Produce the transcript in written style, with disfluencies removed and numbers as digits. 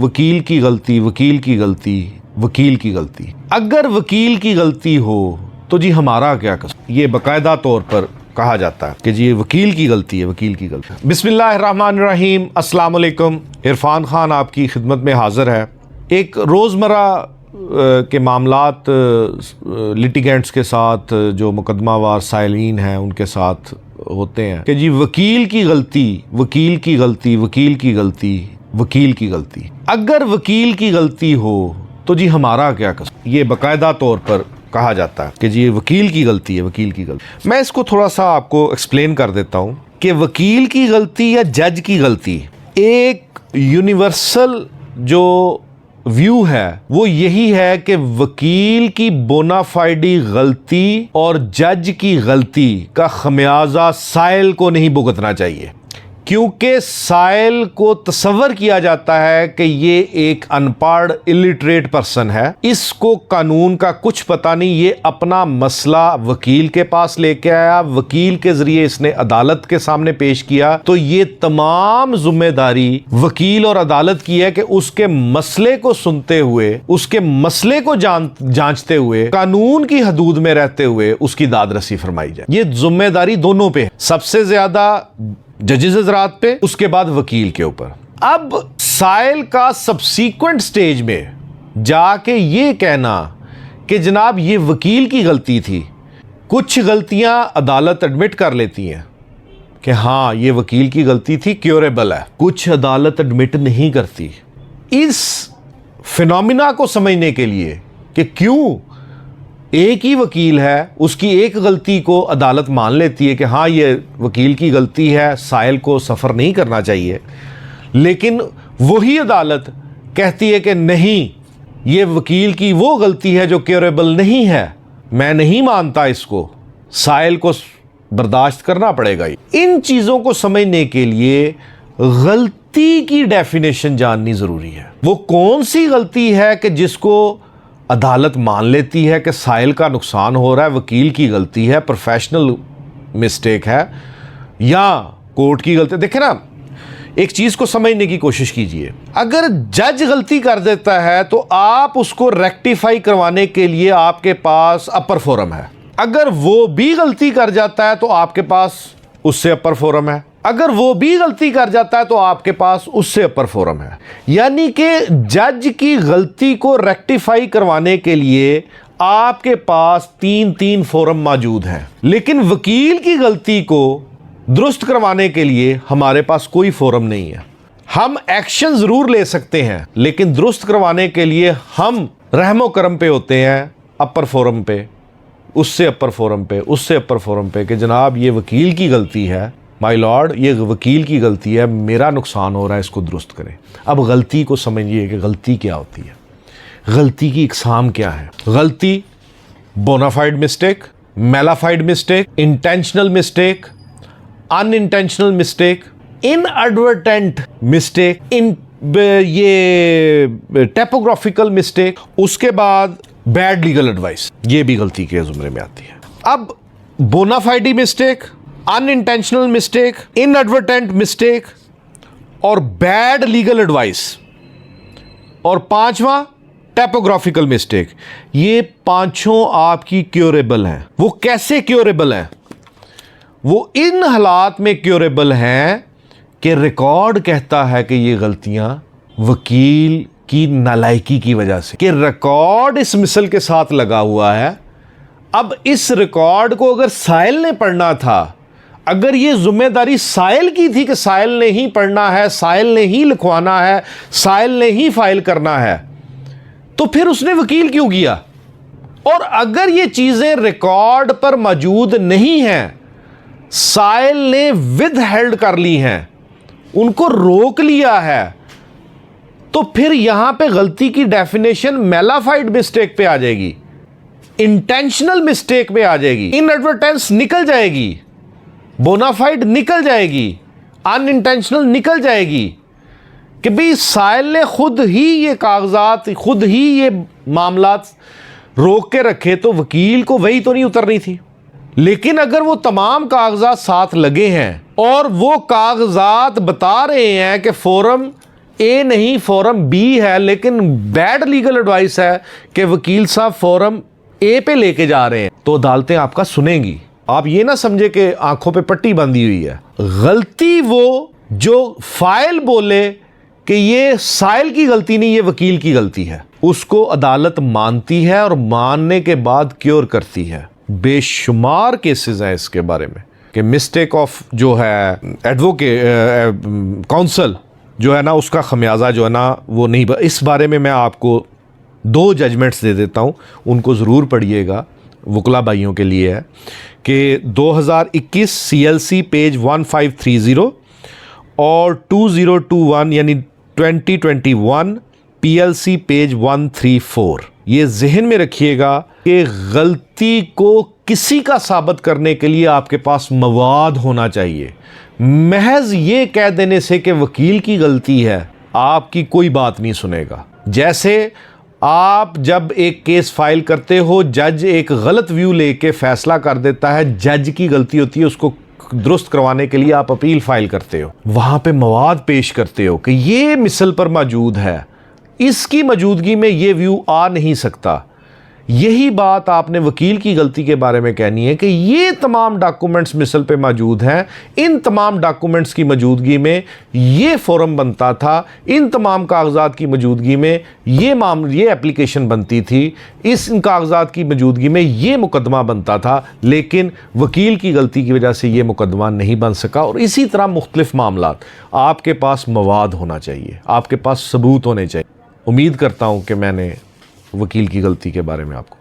वकील की गलती, वकील की गलती, वकील की गलती। अगर वकील की गलती हो तो जी हमारा क्या कसूर? ये बाकायदा तौर पर कहा जाता है कि जी ये वकील की गलती है, वकील की गलती। बिस्मिल्लाहिर्रहमानिर्रहीम, अस्सलाम वालेकुम। इरफान खान आपकी खिदमत में हाजिर है। एक रोज़मर्रा के मामलात लिटिगेंट्स के साथ, जो मुकदमावार साइलीन हैं उनके साथ होते हैं कि जी वकील की गलती, वकील की गलती, वकील की गलती, वकील की गलती। अगर वकील की गलती हो तो जी हमारा क्या कसूर? ये बाकायदा तौर पर कहा जाता है कि जी ये वकील की गलती है, वकील की गलती। मैं इसको थोड़ा सा आपको एक्सप्लेन कर देता हूँ कि वकील की गलती या जज की गलती, एक यूनिवर्सल जो व्यू है वो यही है कि वकील की बोनाफाइडी गलती और जज की गलती का खमियाजा साइल को नहीं भुगतना चाहिए, क्योंकि साइल को तसव्वुर किया जाता है कि ये एक अनपढ़ इलिटरेट पर्सन है, इसको कानून का कुछ पता नहीं, ये अपना मसला वकील के पास लेके आया, वकील के जरिए इसने अदालत के सामने पेश किया, तो ये तमाम जिम्मेदारी वकील और अदालत की है कि उसके मसले को सुनते हुए, उसके मसले को जांचते हुए, कानून की हदूद में रहते हुए उसकी दादरसी फरमाई जाए। ये जिम्मेदारी दोनों पे, सबसे ज्यादा जजेस हज़रात पे, उसके बाद वकील के ऊपर। अब साइल का सबसीक्वेंट स्टेज में जाके ये कहना कि जनाब ये वकील की गलती थी, कुछ गलतियां अदालत एडमिट कर लेती हैं कि हाँ ये वकील की गलती थी, क्योरेबल है, कुछ अदालत एडमिट नहीं करती। इस फिनोमिना को समझने के लिए कि क्यों एक ही वकील है, उसकी एक गलती को अदालत मान लेती है कि हाँ ये वकील की गलती है, साइल को सफ़र नहीं करना चाहिए, लेकिन वही अदालत कहती है कि नहीं ये वकील की वो गलती है जो क्योरेबल नहीं है, मैं नहीं मानता इसको, साइल को बर्दाश्त करना पड़ेगा। इन चीज़ों को समझने के लिए गलती की डेफिनेशन जाननी ज़रूरी है। वो कौन सी गलती है कि जिसको अदालत मान लेती है कि साइल का नुकसान हो रहा है, वकील की गलती है, प्रोफेशनल मिस्टेक है, या कोर्ट की गलती। देखें ना, एक चीज़ को समझने की कोशिश कीजिए। अगर जज गलती कर देता है तो आप उसको रेक्टिफाई करवाने के लिए आपके पास अपर फोरम है। अगर वो भी गलती कर जाता है तो आपके पास उससे अपर फोरम है। अगर वो भी गलती कर जाता है तो आपके पास उससे अपर फोरम है। यानी कि जज की गलती को रेक्टिफाई करवाने के लिए आपके पास तीन फोरम मौजूद हैं, लेकिन वकील की गलती को दुरुस्त करवाने के लिए हमारे पास कोई फोरम नहीं है। हम एक्शन जरूर ले सकते हैं, लेकिन दुरुस्त करवाने के लिए हम रहमो करम पे होते हैं अपर फोरम पे, उससे अपर फोरम पे, उससे अपर फोरम पे कि जनाब ये वकील की गलती है, माय लॉर्ड ये वकील की गलती है, मेरा नुकसान हो रहा है, इसको दुरुस्त करें। अब गलती को समझिए कि गलती क्या होती है, गलती की इकसाम क्या है। गलती bonafide mistake, malafide mistake, intentional mistake, unintentional mistake, inadvertent mistake, ये टाइपोग्राफिकल मिस्टेक, उसके बाद बैड लीगल एडवाइस, ये भी गलती के जुमरे में आती है। अब bona fide mistake, unintentional mistake, inadvertent mistake और बैड लीगल एडवाइस, और पांचवा टाइपोग्राफिकल मिस्टेक, ये पांचों आपकी क्योरेबल हैं। वो कैसे क्योरेबल हैं? वो इन हालात में क्योरेबल हैं कि रिकॉर्ड कहता है कि ये गलतियां वकील की नालायकी की वजह से, कि रिकॉर्ड इस मिसल के साथ लगा हुआ है। अब इस रिकॉर्ड को अगर साइल ने पढ़ना था, अगर ये जिम्मेदारी साइल की थी कि साइल ने ही पढ़ना है, साइल ने ही लिखवाना है, साइल ने ही फाइल करना है, तो फिर उसने वकील क्यों किया? और अगर ये चीजें रिकॉर्ड पर मौजूद नहीं हैं, साइल ने विद हेल्ड कर ली हैं, उनको रोक लिया है, तो फिर यहां पे गलती की डेफिनेशन मेलाफाइड मिस्टेक पे आ जाएगी, इंटेंशनल मिस्टेक पे आ जाएगी, इनएडवर्टेंस निकल जाएगी, बोनाफाइड निकल जाएगी, अनइंटेंशनल निकल जाएगी कि भाई साइल ने खुद ही ये कागजात, खुद ही ये मामलात रोक के रखे, तो वकील को वही तो नहीं उतरनी थी। लेकिन अगर वो तमाम कागजात साथ लगे हैं और वो कागजात बता रहे हैं कि फोरम ए नहीं फॉरम बी है, लेकिन बैड लीगल एडवाइस है कि वकील साहब फॉरम ए पे लेके जा रहे हैं, तो अदालतें आपका सुनेंगी। आप ये ना समझे कि आंखों पे पट्टी बंधी हुई है। गलती वो जो फाइल बोले कि ये साइल की गलती नहीं, ये वकील की गलती है, उसको अदालत मानती है और मानने के बाद क्योर करती है। बेशुमार केसेस हैं इसके बारे में कि मिस्टेक ऑफ जो है एडवोकेट काउंसिल जो है ना, उसका खमियाजा जो है ना वो नहीं। इस बारे में मैं आपको 2 जजमेंट्स दे देता हूँ, उनको ज़रूर पढ़िएगा, वकला भाइयों के लिए है कि 2021 CLC पेज 1530 और 2021 यानी 2021 PLC पेज 134। ये जहन में रखिएगा कि गलती को किसी का साबित करने के लिए आपके पास मवाद होना चाहिए। महज ये कह देने से कि वकील की गलती है, आपकी कोई बात नहीं सुनेगा। जैसे आप जब एक केस फाइल करते हो, जज एक गलत व्यू लेके फैसला कर देता है, जज की गलती होती है, उसको दुरुस्त करवाने के लिए आप अपील फाइल करते हो, वहां पे मवाद पेश करते हो कि ये मिसल पर मौजूद है, इसकी मौजूदगी में ये व्यू आ नहीं सकता। यही बात आपने वकील की गलती के बारे में कहनी है कि ये तमाम डॉक्यूमेंट्स मिसल पे मौजूद हैं, इन तमाम डॉक्यूमेंट्स की मौजूदगी में ये फोरम बनता था, इन तमाम कागजात की मौजूदगी में ये एप्लीकेशन बनती थी, इन कागजात की मौजूदगी में ये मुकदमा बनता था, लेकिन वकील की गलती की वजह से ये मुकदमा नहीं बन सका। और इसी तरह मुख्तलिफ मामलात। आपके पास मवाद होना चाहिए, आपके पास सबूत होने चाहिए। उम्मीद करता हूँ कि मैंने वकील की गलती के बारे में आपको